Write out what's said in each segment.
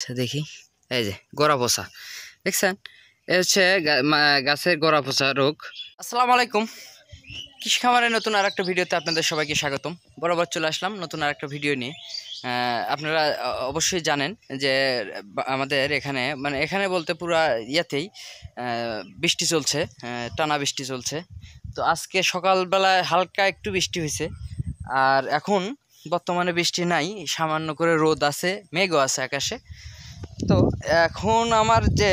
আচ্ছা দেখি, এই যে গোড়া পচা দেখছেন, এ হচ্ছে গাছের গোড়া পচা রোগ। আসসালামু আলাইকুম, কৃষি খামারের নতুন আর একটা ভিডিওতে আপনাদের সবাইকে স্বাগতম। বরাবর চলে আসলাম নতুন আর একটা ভিডিও নিয়ে। আপনারা অবশ্যই জানেন যে আমাদের এখানে এখানে বলতে পুরা ইয়েতেই বৃষ্টি চলছে, টানা বৃষ্টি চলছে। তো আজকে সকালবেলায় হালকা একটু বৃষ্টি হয়েছে, আর এখন বর্তমানে বৃষ্টি নাই, সামান্য করে রোদ আছে, মেঘও আছে আকাশে। তো এখন আমার যে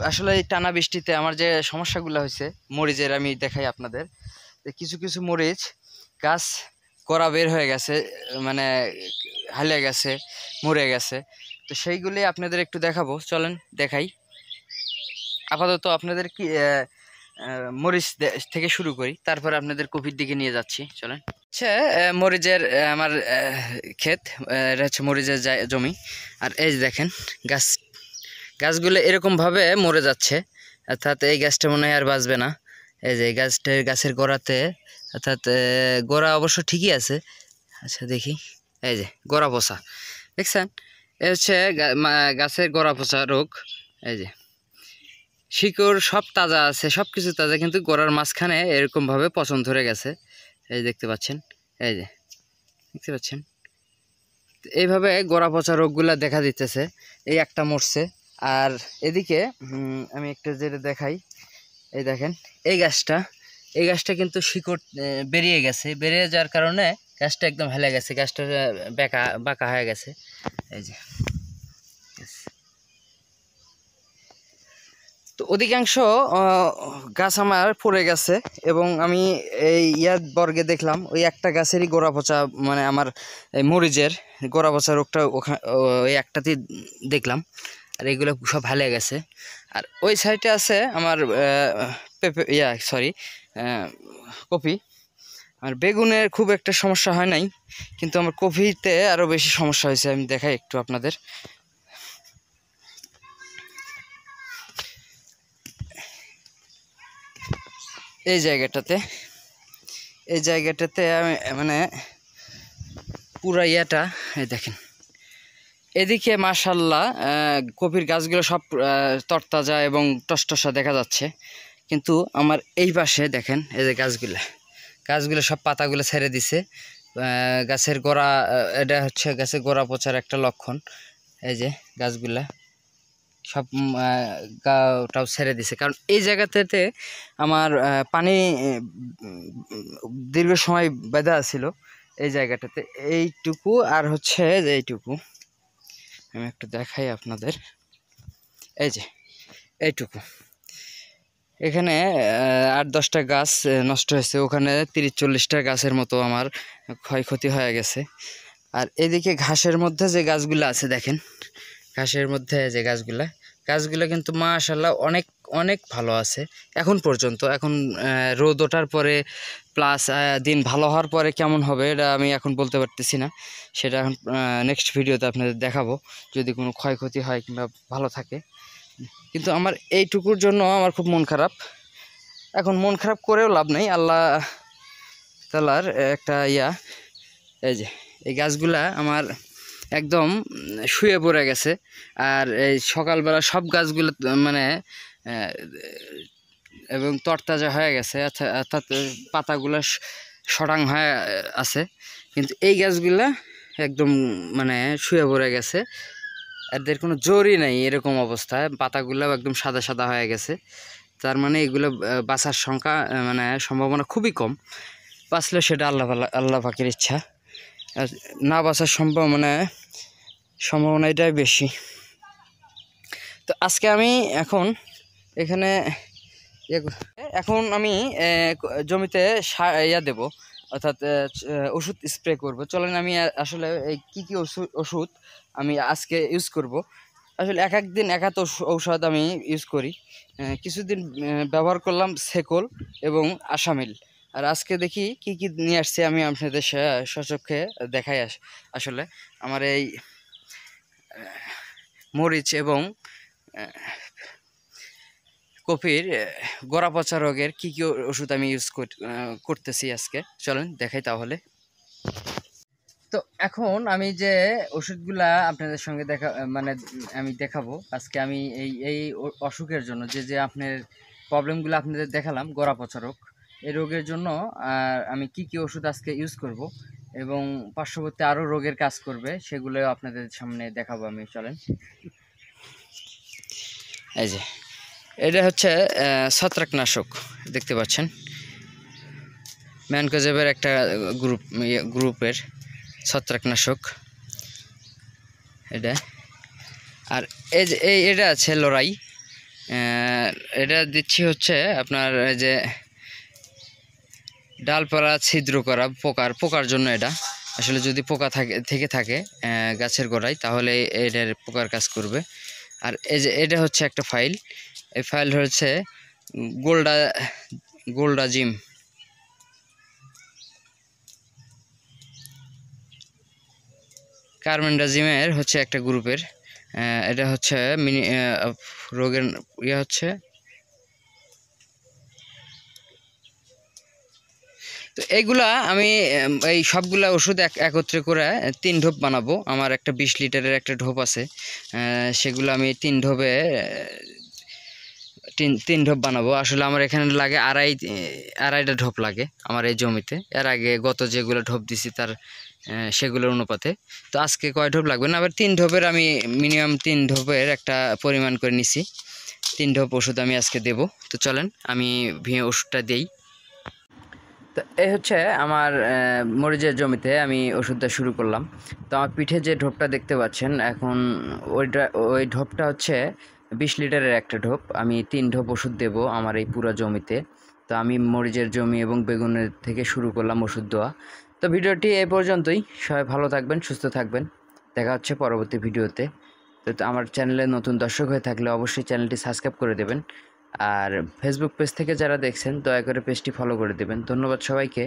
আসলে এই টানা বৃষ্টিতে আমার যে সমস্যাগুলো হয়েছে মরিচের, আমি দেখাই আপনাদের। কিছু কিছু মরিচ গাছ কড়া বের হয়ে গেছে, মানে হালে গেছে, মরে গেছে। তো সেইগুলি আপনাদের একটু দেখাবো, চলেন দেখাই। আপাতত আপনাদের কি মরিচ থেকে শুরু করি, তারপর আপনাদের কপির দিকে নিয়ে যাচ্ছি, চলেন। আচ্ছা, মরিচের আমার ক্ষেত, এটা হচ্ছে মরিচের জমি। আর এই দেখেন গাছগুলো এরকমভাবে মরে যাচ্ছে, অর্থাৎ এই গাছটা মনে হয় আর বাঁচবে না। এই যে গাছের গোড়াতে, অর্থাৎ গোড়া অবশ্য ঠিকই আছে। আচ্ছা দেখি, এই যে গোড়া পচা দেখছেন, এ হচ্ছে গাছের গোড়া পচা রোগ। এই যে শিকড় সব তাজা আছে, সব কিছু তাজা, কিন্তু গোড়ার মাঝখানে এরকমভাবে পচন ধরে গেছে। এই দেখতে পাচ্ছেন, এই যে দেখতে পাচ্ছেন, এইভাবে গোড়া পচা রোগগুলা দেখা দিতেছে। এই একটা মরছে, আর এদিকে আমি একটা যেটা দেখাই, এই দেখেন এই গাছটা কিন্তু শিকড় বেরিয়ে গেছে, বেরিয়ে যাওয়ার কারণে গাছটা একদম হেলে গেছে, গাছটা বাঁকা হয়ে গেছে। এই যে তো অধিকাংশ গাছ আমার পড়ে গেছে, এবং আমি এই বর্গে দেখলাম ওই একটা গাছেরই গোড়া পচা, আমার এই মরিচের গোড়া পচা রোগটা ওই একটাতেই দেখলাম, আর এগুলো সব হেলে গেছে। আর ওই সাইডে আছে আমার পেঁপে, কপি। আর বেগুনের খুব একটা সমস্যা হয় নাই, কিন্তু আমার কপিতে আরও বেশি সমস্যা হয়েছে। আমি দেখাই একটু আপনাদের। এই জায়গাটাতে আমি পুরা এই দেখেন, এদিকে মাশাল্লাহ কপির গাছগুলো সব তরতাজা এবং টসটসা দেখা যাচ্ছে, কিন্তু আমার এই পাশে দেখেন, এই যে গাছগুলো সব পাতাগুলো ছেড়ে দিছে। গাছের গোড়া, এটা হচ্ছে গাছের গোড়া পচার একটা লক্ষণ। এই যে গাছগুলা সব গাটাও ছেড়ে দিছে, কারণ এই জায়গাটাতে আমার পানি দীর্ঘ সময় বেঁধে ছিল। এই জায়গাটাতে এইটুকু, আর হচ্ছে যে এইটুকু আমি একটু দেখাই আপনাদের। এই যে এইটুকু, এখানে 8-10টা গাছ নষ্ট হয়েছে, ওখানে 30-40টা গাছের মতো আমার ক্ষয়ক্ষতি হয়ে গেছে। আর এদিকে ঘাসের মধ্যে যে গাছগুলো আছে দেখেন, ঘাসের মধ্যে যে গাছগুলো কিন্তু মাশাআল্লাহ অনেক অনেক ভালো আছে এখন পর্যন্ত। এখন রোদ ওঠার পরে প্লাস দিন ভালো হওয়ার পরে কেমন হবে এটা আমি এখন বলতে পারতেছি না, সেটা এখন নেক্সট ভিডিওতে আপনাদের দেখাবো, যদি কোনো ক্ষয়ক্ষতি হয় কিংবা ভালো থাকে। কিন্তু আমার এইটুকুর জন্য আমার খুব মন খারাপ। এখন মন খারাপ করেও লাভ নেই, আল্লাহ তাআলার একটা এই যে এই গাছগুলা আমার একদম শুয়ে পড়ে গেছে। আর এই সকালবেলা সব গাছগুলো এবং তরতাজা হয়ে গেছে, অর্থাৎ পাতাগুলো সরাং হয়ে আছে, কিন্তু এই গাছগুলা একদম শুয়ে পড়ে গেছে, এদের কোনো জোরই নেই। এরকম অবস্থায় পাতাগুলো একদম সাদা সাদা হয়ে গেছে, তার এগুলো বাঁচার সংখ্যা সম্ভাবনা খুবই কম। বাঁচলে সেটা আল্লাহ পাকের ইচ্ছা, আর না বাঁচার সম্ভাবনা এটাই বেশি। তো আজকে আমি এখন আমি জমিতে দেব, অর্থাৎ ওষুধ স্প্রে করব। চলেন আমি আসলে কি ওষুধ আমি আজকে ইউজ করব। আসলে এক দিন এক ঔষধ আমি ইউজ করি। কিছুদিন ব্যবহার করলাম সেকল এবং আসামিল, আর আজকে দেখি কি কি নিয়ে আসছে, আমি আপনাদের সচক্ষে দেখাই। আসলে আমার এই মরিচ এবং কপির গোড়া পচা রোগের কি কি ওষুধ আমি ইউজ করতেছি আজকে, চলেন দেখাই তাহলে। তো এখন আমি যে ওষুধগুলা আপনাদের সঙ্গে মানে আমি দেখাবো আজকে। আমি এই অসুখের জন্য যে আপনার প্রবলেমগুলো আপনাদের দেখালাম, গোড়া পচা রোগ, এই রোগের জন্য আমি কি কি ওষুধ আজকে ইউজ করব এবং পার্শ্ববর্তী আরও রোগের কাজ করবে সেগুলো আপনাদের সামনে দেখাবো আমি। চলেন। এই যে এটা হচ্ছে ছত্রাকনাশক, দেখতে পাচ্ছেন ম্যানকোজেবের একটা গ্রুপের ছত্রাকনাশক এটা। আর এই যে এটা আছে লড়াই, এটা দিচ্ছি হচ্ছে আপনার এই যে ডালপালা ছিদ্র করা পোকার জন্য। এটা আসলে যদি পোকা থেকে থাকে গাছের গোড়ায় তাহলে এটার পোকার কাজ করবে। আর এই যে এটা হচ্ছে একটা ফাইল, এই ফাইল হচ্ছে গোল্ডাজিম। কার্বেন্ডাজিমের হচ্ছে একটা গ্রুপের, এটা হচ্ছে রোগের হচ্ছে। তো এইগুলা আমি এই সবগুলা ওষুধ একত্রে করে 3 ঢোপ বানাবো। আমার একটা 20 লিটারের একটা ঢোপ আছে, সেগুলো আমি 3 ঢোপে 3 ঢোপ বানাবো। আসলে আমার এখানে লাগে আড়াইটা ঢোপ লাগে আমার এই জমিতে। এর আগে গত যেগুলো ঢোপ দিছি তার সেগুলোর অনুপাতে। তো আজকে কয় ঢোপ লাগবে না, আবার 3 ঢোপের আমি মিনিমাম 3 ঢোপের একটা পরিমাণ করে নিছি। 3 ঢোপ ওষুধ আমি আজকে দেব। তো চলেন আমি ওষুধটা দেই। তো এই হচ্ছে আমার মরিচের জমিতে আমি ওষুধটা শুরু করলাম। তো আমার পিঠে যে ঢোপটা দেখতে পাচ্ছেন এখন, ওই ঢোপটা হচ্ছে 20 লিটারের একটা ঢোপ। আমি 3 ঢোপ ওষুধ দেব আমার এই পুরো জমিতে। তো আমি মরিচের জমি এবং বেগুনের থেকে শুরু করলাম ওষুধ দেওয়া। তো ভিডিওটি এই পর্যন্তই। সবাই ভালো থাকবেন, সুস্থ থাকবেন। দেখা হচ্ছে পরবর্তী ভিডিওতে। তো আমার চ্যানেলে নতুন দর্শক হয়ে থাকলে অবশ্যই চ্যানেলটি সাবস্ক্রাইব করে দেবেন। আর ফেসবুক পেজ থেকে যারা দেখছেন দয়া করে পেজটি ফলো করে দেবেন। ধন্যবাদ সবাইকে।